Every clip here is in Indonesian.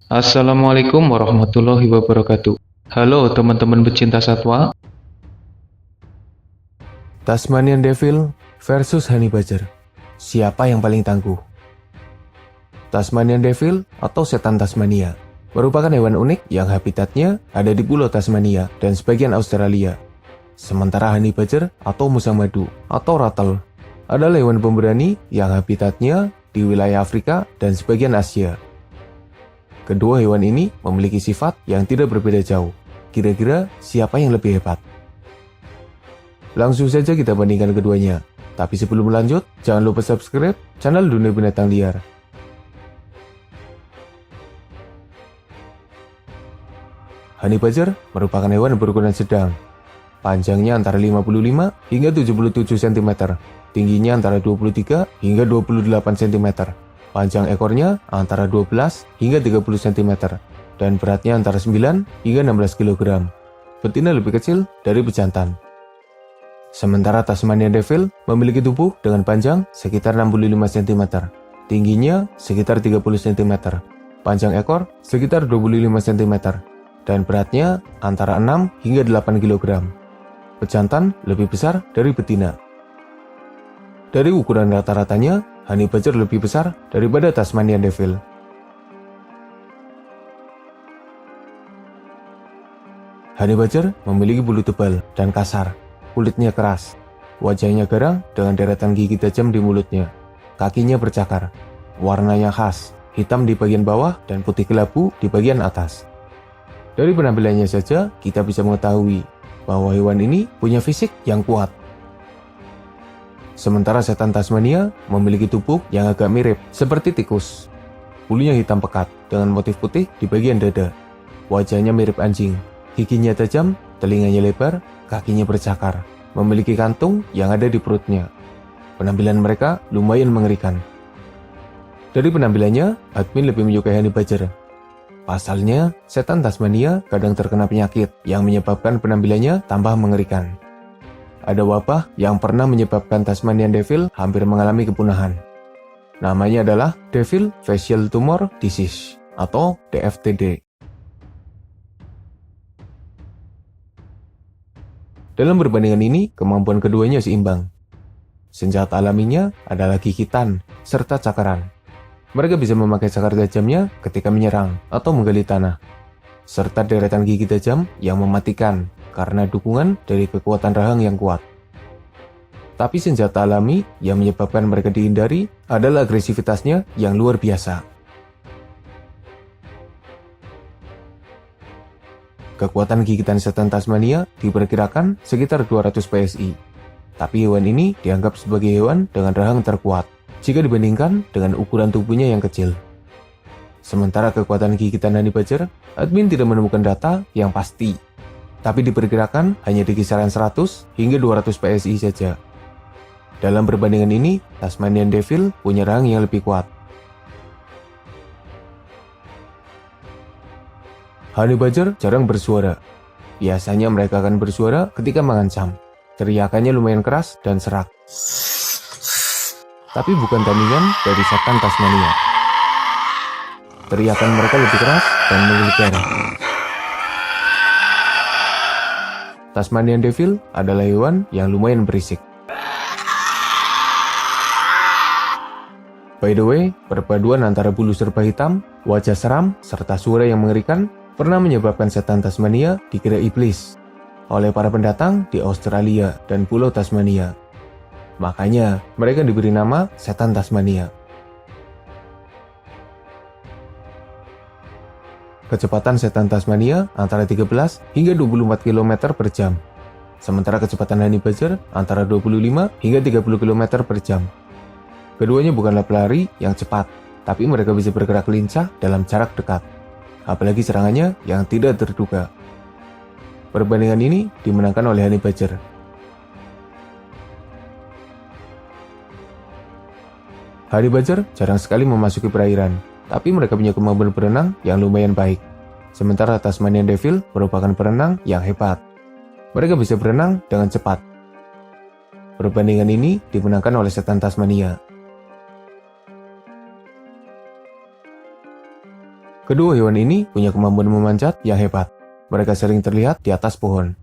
Assalamualaikum warahmatullahi wabarakatuh. Halo teman-teman pecinta satwa. Tasmanian Devil versus Honey Badger. Siapa yang paling tangguh? Tasmanian Devil atau setan Tasmania merupakan hewan unik yang habitatnya ada di Pulau Tasmania dan sebagian Australia. Sementara Honey Badger atau musang madu atau rattle adalah hewan pemberani yang habitatnya di wilayah Afrika dan sebagian Asia. Kedua hewan ini memiliki sifat yang tidak berbeda jauh. Kira-kira siapa yang lebih hebat? Langsung saja kita bandingkan keduanya. Tapi sebelum lanjut, jangan lupa subscribe channel Dunia Binatang Liar. Honey Badger merupakan hewan berukuran sedang. Panjangnya antara 55 hingga 77 cm. Tingginya antara 23 hingga 28 cm. Panjang ekornya antara 12 hingga 30 cm. Dan beratnya antara 9 hingga 16 kg. Betina lebih kecil dari pejantan. Sementara Tasmanian Devil memiliki tubuh dengan panjang sekitar 65 cm, tingginya sekitar 30 cm, panjang ekor sekitar 25 cm, dan beratnya antara 6 hingga 8 kg. Pejantan lebih besar dari betina. Dari ukuran rata-ratanya, Honey Badger lebih besar daripada Tasmanian Devil. Honey Badger memiliki bulu tebal dan kasar. Kulitnya keras, wajahnya garang dengan deretan gigi tajam di mulutnya. Kakinya bercakar, warnanya khas, hitam di bagian bawah dan putih kelabu di bagian atas. Dari penampilannya saja, kita bisa mengetahui bahwa hewan ini punya fisik yang kuat. Sementara setan Tasmania memiliki tubuh yang agak mirip, seperti tikus. Bulunya hitam pekat dengan motif putih di bagian dada. Wajahnya mirip anjing, giginya tajam, telinganya lebar, kakinya bercakar, memiliki kantung yang ada di perutnya. Penampilan mereka lumayan mengerikan. Dari penampilannya, admin lebih menyukai Honey Badger. Pasalnya, setan Tasmania kadang terkena penyakit yang menyebabkan penampilannya tambah mengerikan. Ada wabah yang pernah menyebabkan Tasmanian Devil hampir mengalami kepunahan. Namanya adalah Devil Facial Tumor Disease atau DFTD. Dalam perbandingan ini, kemampuan keduanya seimbang. Senjata alaminya adalah gigitan serta cakaran. Mereka bisa memakai cakar tajamnya ketika menyerang atau menggali tanah, serta deretan gigi tajam yang mematikan karena dukungan dari kekuatan rahang yang kuat. Tapi senjata alami yang menyebabkan mereka dihindari adalah agresivitasnya yang luar biasa. Kekuatan gigitan setan Tasmania diperkirakan sekitar 200 PSI. Tapi hewan ini dianggap sebagai hewan dengan rahang terkuat jika dibandingkan dengan ukuran tubuhnya yang kecil. Sementara kekuatan gigitan Honey Badger, admin tidak menemukan data yang pasti, tapi diperkirakan hanya di kisaran 100 hingga 200 PSI saja. Dalam perbandingan ini, Tasmanian Devil punya rahang yang lebih kuat. Honey Badger jarang bersuara. Biasanya mereka akan bersuara ketika mengancam. Teriakannya lumayan keras dan serak. Tapi bukan tandingan dari setan Tasmania. Teriakan mereka lebih keras dan menggelegar. Tasmanian Devil adalah hewan yang lumayan berisik. By the way, perpaduan antara bulu serba hitam, wajah seram, serta suara yang mengerikan pernah menyebabkan setan Tasmania dikira iblis oleh para pendatang di Australia dan Pulau Tasmania. Makanya, mereka diberi nama setan Tasmania. Kecepatan setan Tasmania antara 13 hingga 24 km per jam. Sementara kecepatan Honey Badger antara 25 hingga 30 km per jam. Keduanya bukanlah pelari yang cepat, tapi mereka bisa bergerak lincah dalam jarak dekat. Apalagi serangannya yang tidak terduga. Perbandingan ini dimenangkan oleh Honey Badger. Honey Badger jarang sekali memasuki perairan, tapi mereka punya kemampuan berenang yang lumayan baik. Sementara Tasmanian Devil merupakan perenang yang hebat. Mereka bisa berenang dengan cepat. Perbandingan ini dimenangkan oleh setan Tasmania. Kedua hewan ini punya kemampuan memanjat yang hebat. Mereka sering terlihat di atas pohon.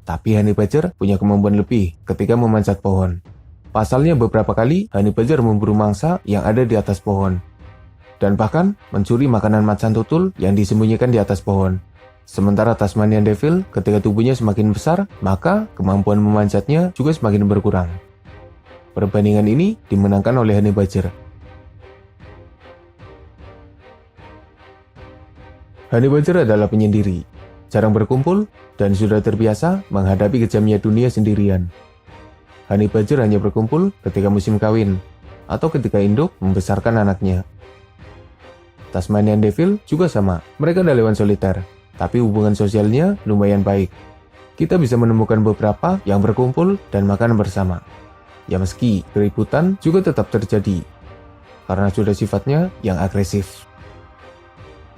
Tapi honey badger punya kemampuan lebih ketika memanjat pohon. Pasalnya beberapa kali honey badger memburu mangsa yang ada di atas pohon. Dan bahkan mencuri makanan macan tutul yang disembunyikan di atas pohon. Sementara Tasmanian Devil ketika tubuhnya semakin besar, maka kemampuan memanjatnya juga semakin berkurang. Perbandingan ini dimenangkan oleh honey badger. Honey badger adalah penyendiri, jarang berkumpul, dan sudah terbiasa menghadapi kejamnya dunia sendirian. Honey badger hanya berkumpul ketika musim kawin, atau ketika induk membesarkan anaknya. Tasmanian Devil juga sama, mereka adalah hewan soliter, tapi hubungan sosialnya lumayan baik. Kita bisa menemukan beberapa yang berkumpul dan makan bersama. Ya meski keributan juga tetap terjadi, karena sudah sifatnya yang agresif.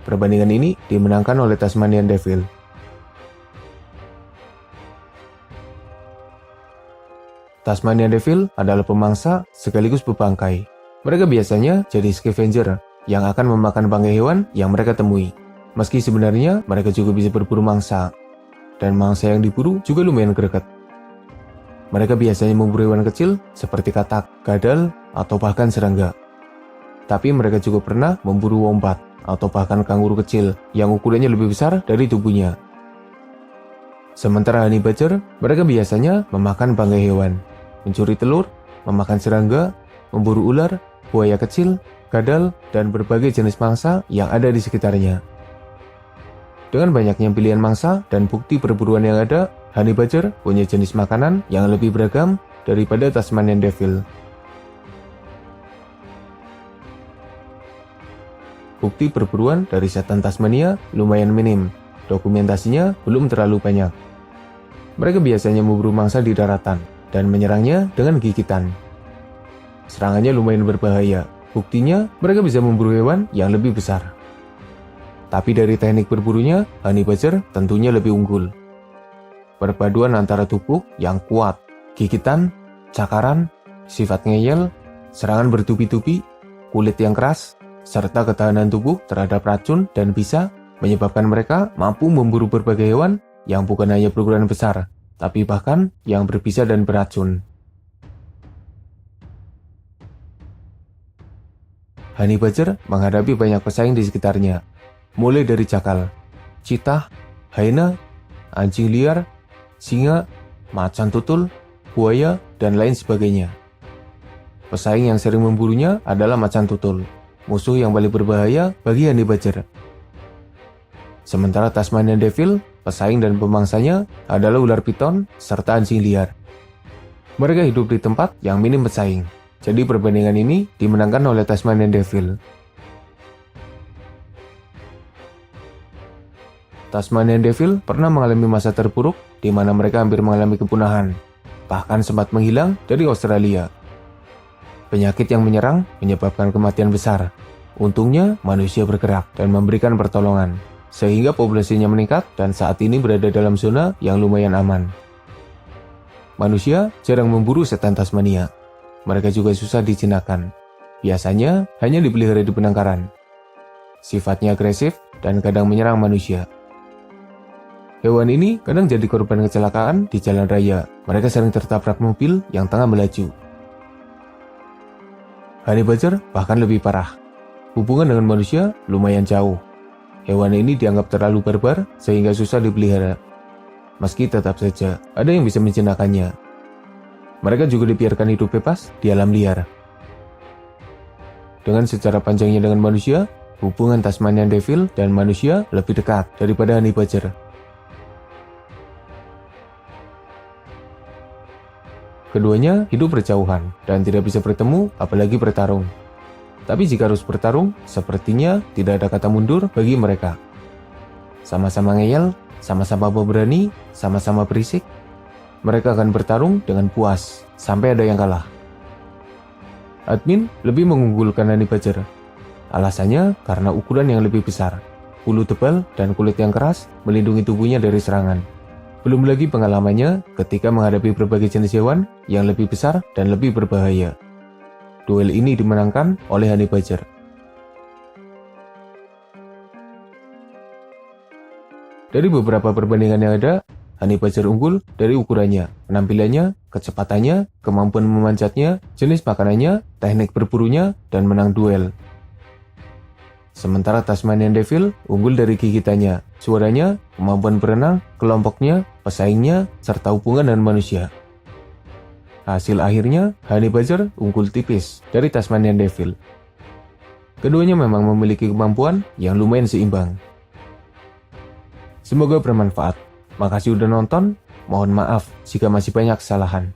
Perbandingan ini dimenangkan oleh Tasmanian Devil. Tasmanian Devil adalah pemangsa sekaligus pembangkai. Mereka biasanya jadi scavenger yang akan memakan bangkai hewan yang mereka temui. Meski sebenarnya mereka juga bisa berburu mangsa, dan mangsa yang diburu juga lumayan greget. Mereka biasanya memburu hewan kecil seperti katak, kadal, atau bahkan serangga. Tapi mereka juga pernah memburu wombat atau bahkan kanguru kecil yang ukurannya lebih besar dari tubuhnya. Sementara honey badger, mereka biasanya memakan bangkai hewan, mencuri telur, memakan serangga, memburu ular, buaya kecil, kadal, dan berbagai jenis mangsa yang ada di sekitarnya. Dengan banyaknya pilihan mangsa dan bukti perburuan yang ada, honey badger punya jenis makanan yang lebih beragam daripada Tasmanian Devil. Bukti perburuan dari setan Tasmania lumayan minim, dokumentasinya belum terlalu banyak. Mereka biasanya memburu mangsa di daratan dan menyerangnya dengan gigitan. Serangannya lumayan berbahaya. Buktinya, mereka bisa memburu hewan yang lebih besar. Tapi dari teknik berburunya, honey badger tentunya lebih unggul. Perpaduan antara tubuh yang kuat, gigitan, cakaran, sifat ngeyel, serangan bertubi-tubi, kulit yang keras, serta ketahanan tubuh terhadap racun dan bisa menyebabkan mereka mampu memburu berbagai hewan yang bukan hanya berukuran besar, tapi bahkan yang berbisa dan beracun. Honey badger menghadapi banyak pesaing di sekitarnya, mulai dari jakal, citah, hyena, anjing liar, singa, macan tutul, buaya, dan lain sebagainya. Pesaing yang sering memburunya adalah macan tutul, musuh yang paling berbahaya bagi honey badger. Sementara Tasmanian Devil, pesaing dan pemangsanya adalah ular piton serta anjing liar. Mereka hidup di tempat yang minim pesaing. Jadi perbandingan ini dimenangkan oleh Tasmanian Devil. Tasmanian Devil pernah mengalami masa terpuruk di mana mereka hampir mengalami kepunahan, bahkan sempat menghilang dari Australia. Penyakit yang menyerang menyebabkan kematian besar. Untungnya manusia bergerak dan memberikan pertolongan, sehingga populasinya meningkat dan saat ini berada dalam zona yang lumayan aman. Manusia jarang memburu setan Tasmania. Mereka juga susah dijinakkan. Biasanya hanya dipelihara di penangkaran. Sifatnya agresif dan kadang menyerang manusia. Hewan ini kadang jadi korban kecelakaan di jalan raya. Mereka sering tertabrak mobil yang tengah melaju. Honey badger bahkan lebih parah. Hubungan dengan manusia lumayan jauh. Hewan ini dianggap terlalu barbar sehingga susah dipelihara. Meski tetap saja ada yang bisa menjinakkannya. Mereka juga dibiarkan hidup bebas di alam liar. Dengan sejarah panjangnya dengan manusia, hubungan Tasmanian Devil dan manusia lebih dekat daripada honey badger. Keduanya hidup berjauhan dan tidak bisa bertemu apalagi bertarung. Tapi jika harus bertarung, sepertinya tidak ada kata mundur bagi mereka. Sama-sama ngeyel, sama-sama pemberani, sama-sama berisik. Mereka akan bertarung dengan puas, sampai ada yang kalah. Admin lebih mengunggulkan honey badger. Alasannya karena ukuran yang lebih besar, bulu tebal dan kulit yang keras melindungi tubuhnya dari serangan. Belum lagi pengalamannya ketika menghadapi berbagai jenis hewan yang lebih besar dan lebih berbahaya. Duel ini dimenangkan oleh honey badger. Dari beberapa perbandingan yang ada, Honey Badger unggul dari ukurannya, penampilannya, kecepatannya, kemampuan memanjatnya, jenis makanannya, teknik berburunya, dan menang duel. Sementara Tasmanian Devil unggul dari gigitannya, suaranya, kemampuan berenang, kelompoknya, pesaingnya, serta hubungan dengan manusia. Hasil akhirnya, Honey Badger unggul tipis dari Tasmanian Devil. Keduanya memang memiliki kemampuan yang lumayan seimbang. Semoga bermanfaat. Makasih udah nonton, mohon maaf jika masih banyak kesalahan.